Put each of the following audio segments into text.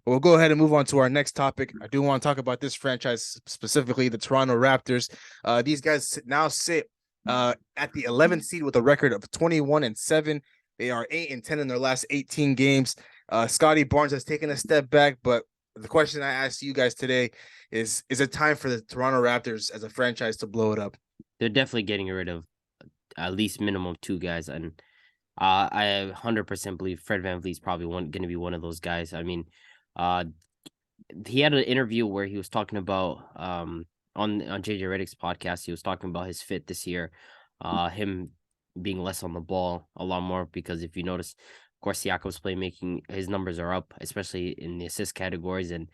We'll go ahead and move on to our next topic. I do want to talk about this franchise, specifically the Toronto Raptors. These guys now sit at the 11th seed with a record of 21-7. They are 8-10 in their last 18 games. Scotty Barnes has taken a step back, but the question I asked you guys today is it time for the Toronto Raptors as a franchise to blow it up? They're definitely getting rid of at least minimum two guys, and I 100% believe Fred VanVleet's probably going to be one of those guys. I mean, uh, he had an interview where he was talking about on JJ Redick's podcast. He was talking about his fit this year, him being less on the ball a lot more because if you notice, of course, Siakam's playmaking, his numbers are up, especially in the assist categories, and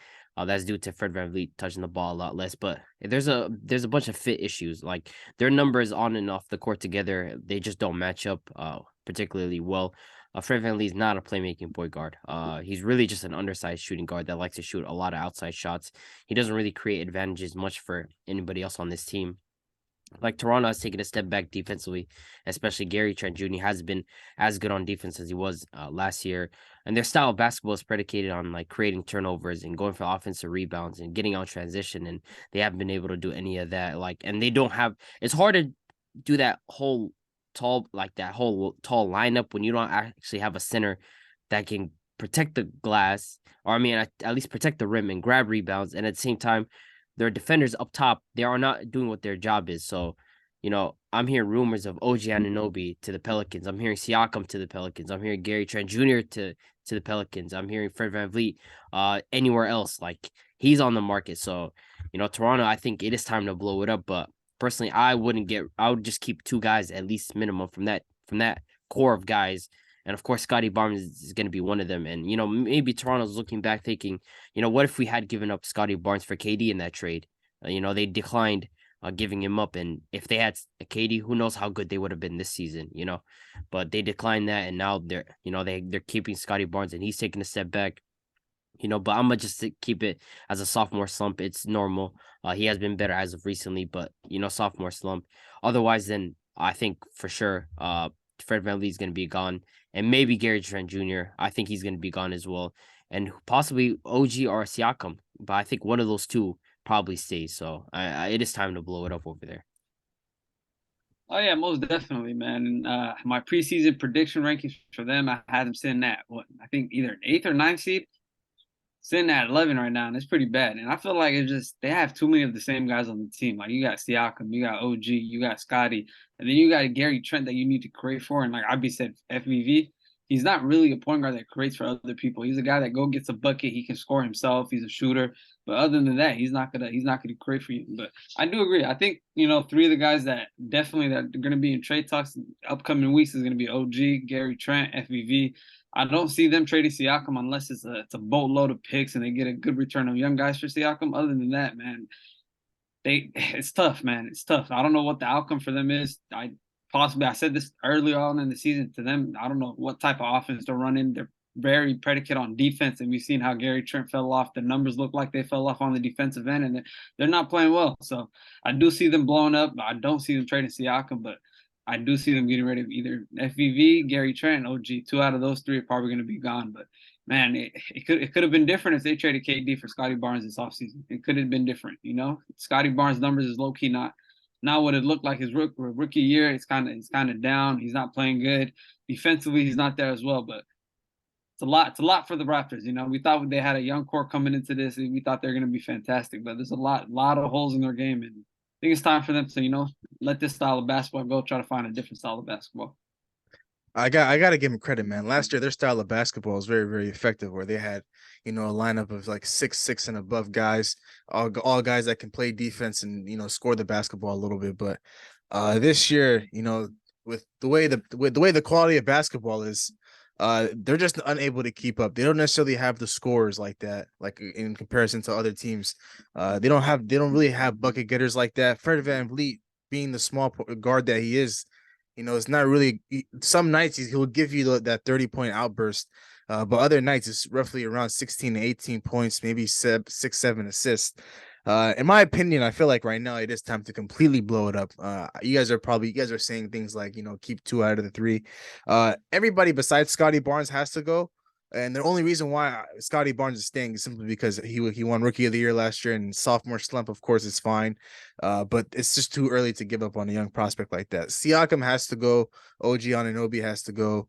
that's due to Fred VanVleet touching the ball a lot less. But there's a bunch of fit issues. Like their numbers on and off the court together, they just don't match up particularly well. Fred VanVleet is not a playmaking point guard. He's really just an undersized shooting guard that likes to shoot a lot of outside shots. He doesn't really create advantages much for anybody else on this team. Like Toronto has taken a step back defensively, especially Gary Trent Jr. has been as good on defense as he was last year. And their style of basketball is predicated on like creating turnovers and going for offensive rebounds and getting out transition. And they haven't been able to do any of that. And they don't have, it's hard to do that whole tall lineup when you don't actually have a center that can protect the glass, or I mean, at least protect the rim and grab rebounds. And at the same time, their defenders up top, they are not doing what their job is. So, I'm hearing rumors of OG Anunoby to the Pelicans. I'm hearing Siakam to the Pelicans. I'm hearing Gary Trent Jr. to the Pelicans. I'm hearing Fred VanVleet anywhere else. Like he's on the market. So, Toronto, I think it is time to blow it up. But personally, I would just keep two guys at least minimum from that core of guys. And of course, Scotty Barnes is going to be one of them. And, maybe Toronto's looking back thinking, what if we had given up Scotty Barnes for KD in that trade? They declined giving him up. And if they had a KD, who knows how good they would have been this season, But they declined that. And now they're keeping Scotty Barnes and he's taking a step back. But I'm gonna just keep it as a sophomore slump. It's normal. He has been better as of recently, but sophomore slump. Otherwise, then I think for sure, Fred VanVleet is gonna be gone, and maybe Gary Trent Jr. I think he's gonna be gone as well, and possibly OG or Siakam. But I think one of those two probably stays. So it is time to blow it up over there. Oh yeah, most definitely, man. My preseason prediction rankings for them, I had them sitting at what I think either eighth or ninth seed, sitting at 11 right now, and it's pretty bad. And I feel like it's just they have too many of the same guys on the team. Like you got Siakam, you got OG, you got Scotty, and then you got Gary Trent that you need to create for. And like Abby said, FVV, he's not really a point guard that creates for other people. He's a guy that gets a bucket, he can score himself, he's a shooter. But other than that, he's not gonna create for you. But I do agree. I think three of the guys that definitely that are gonna be in trade talks in upcoming weeks is gonna be OG, Gary Trent, FVV. I don't see them trading Siakam unless it's a boatload of picks and they get a good return of young guys for Siakam. Other than that, man, it's tough, man. It's tough. I don't know what the outcome for them is. I said this early on in the season to them. I don't know what type of offense they're running. They're very predicate on defense, and we've seen how Gary Trent fell off. The numbers look like they fell off on the defensive end, and they're not playing well. So I do see them blowing up. I don't see them trading Siakam, but I do see them getting rid of either FVV, Gary Trent, and OG. Two out of those three are probably going to be gone. But man, it could have been different if they traded KD for Scotty Barnes this offseason. It could have been different, Scotty Barnes' numbers is low key not what it looked like his rookie year. It's kind of down. He's not playing good defensively. He's not there as well. But it's a lot. It's a lot for the Raptors. We thought they had a young core coming into this, and we thought they're going to be fantastic. But there's a lot of holes in their game, and I think it's time for them to let this style of basketball go. Try to find a different style of basketball. I gotta give them credit, man. Last year, their style of basketball was very, very effective. Where they had, a lineup of like 6'6" and above guys, all guys that can play defense and score the basketball a little bit. But this year, with the way the quality of basketball is, they're just unable to keep up. They don't necessarily have the scores like that, like in comparison to other teams. They don't really have bucket getters like that. Fred VanVleet, being the small guard that he is, it's not really. Some nights he'll give you that 30-point outburst, but other nights it's roughly around 16 to 18 points, maybe 6-7 assists. In my opinion, I feel like right now it is time to completely blow it up. You guys are saying things like keep two out of the three. Everybody besides Scotty Barnes has to go. And the only reason why Scotty Barnes is staying is simply because he won Rookie of the Year last year, and sophomore slump, of course, is fine. But it's just too early to give up on a young prospect like that. Siakam has to go. OG Anunoby has to go.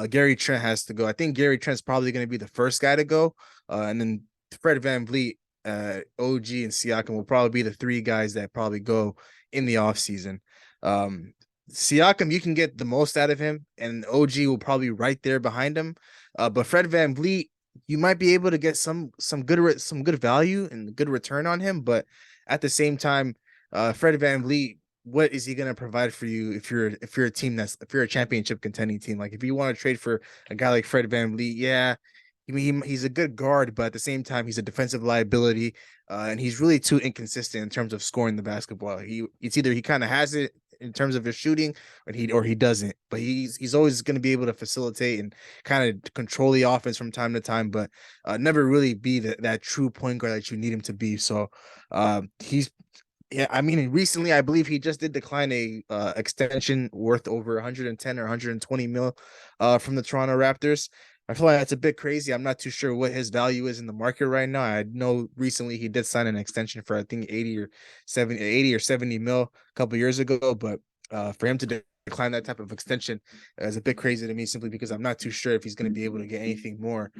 Gary Trent has to go. I think Gary Trent's probably going to be the first guy to go. And then Fred VanVleet, OG, and Siakam will probably be the three guys that probably go in the offseason. Siakam, you can get the most out of him, and OG will probably be right there behind him. But Fred VanVleet, you might be able to get some good value and good return on him. But at the same time, Fred VanVleet, what is he going to provide for you if you're a team if you're a championship contending team? Like if you want to trade for a guy like Fred VanVleet, yeah, he's a good guard, but at the same time, he's a defensive liability, and he's really too inconsistent in terms of scoring the basketball. It's either he kind of has it in terms of his shooting, or he doesn't. But he's always going to be able to facilitate and kind of control the offense from time to time, but never really be that true point guard that you need him to be. So he's yeah, I mean, recently I believe he just did decline a extension worth over 110 or 120 mil from the Toronto Raptors. I feel like that's a bit crazy. I'm not too sure what his value is in the market right now. I know recently he did sign an extension for I think 80 or 70 mil a couple years ago, but for him to decline that type of extension is a bit crazy to me simply because I'm not too sure if he's going to be able to get anything more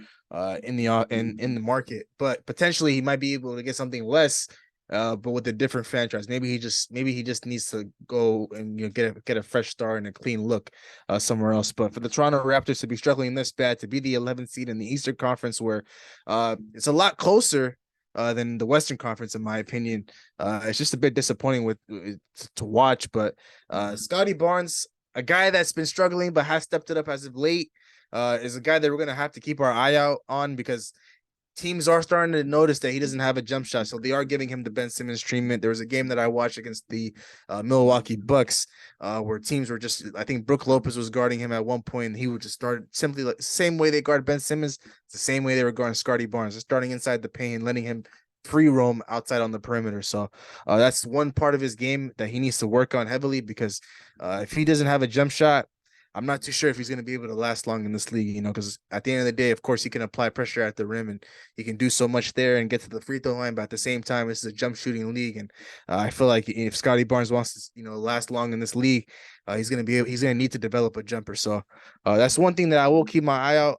in the market. But potentially he might be able to get something less but with a different franchise. Maybe he just needs to go and get a fresh start and a clean look somewhere else. But for the Toronto Raptors to be struggling this bad, to be the 11th seed in the Eastern Conference, where it's a lot closer than the Western Conference, in my opinion, it's just a bit disappointing to watch. But Scotty Barnes, a guy that's been struggling but has stepped it up as of late, is a guy that we're gonna have to keep our eye out on because teams are starting to notice that he doesn't have a jump shot, so they are giving him the Ben Simmons treatment. There was a game that I watched against the Milwaukee Bucks, where teams were just, I think Brook Lopez was guarding him at one point, and he would just start simply like the same way they guard Ben Simmons, it's the same way they were guarding Scotty Barnes, just starting inside the paint, letting him free roam outside on the perimeter. So that's one part of his game that he needs to work on heavily because if he doesn't have a jump shot, I'm not too sure if he's going to be able to last long in this league, because at the end of the day, of course, he can apply pressure at the rim and he can do so much there and get to the free throw line. But at the same time, this is a jump shooting league. And I feel like if Scotty Barnes wants to, last long in this league, he's going to need to develop a jumper. So that's one thing that I will keep my eye out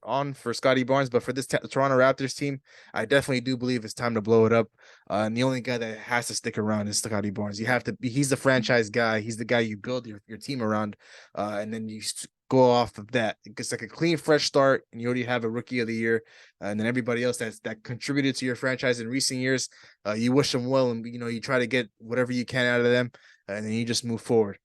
on for Scotty Barnes. But for this Toronto Raptors team, I definitely do believe it's time to blow it up. And the only guy that has to stick around is Scotty Barnes. He's the franchise guy. He's the guy you build your team around. And then you go off of that. It's like a clean, fresh start, and you already have a Rookie of the Year, and then everybody else that contributed to your franchise in recent years, you wish them well, and you try to get whatever you can out of them, and then you just move forward.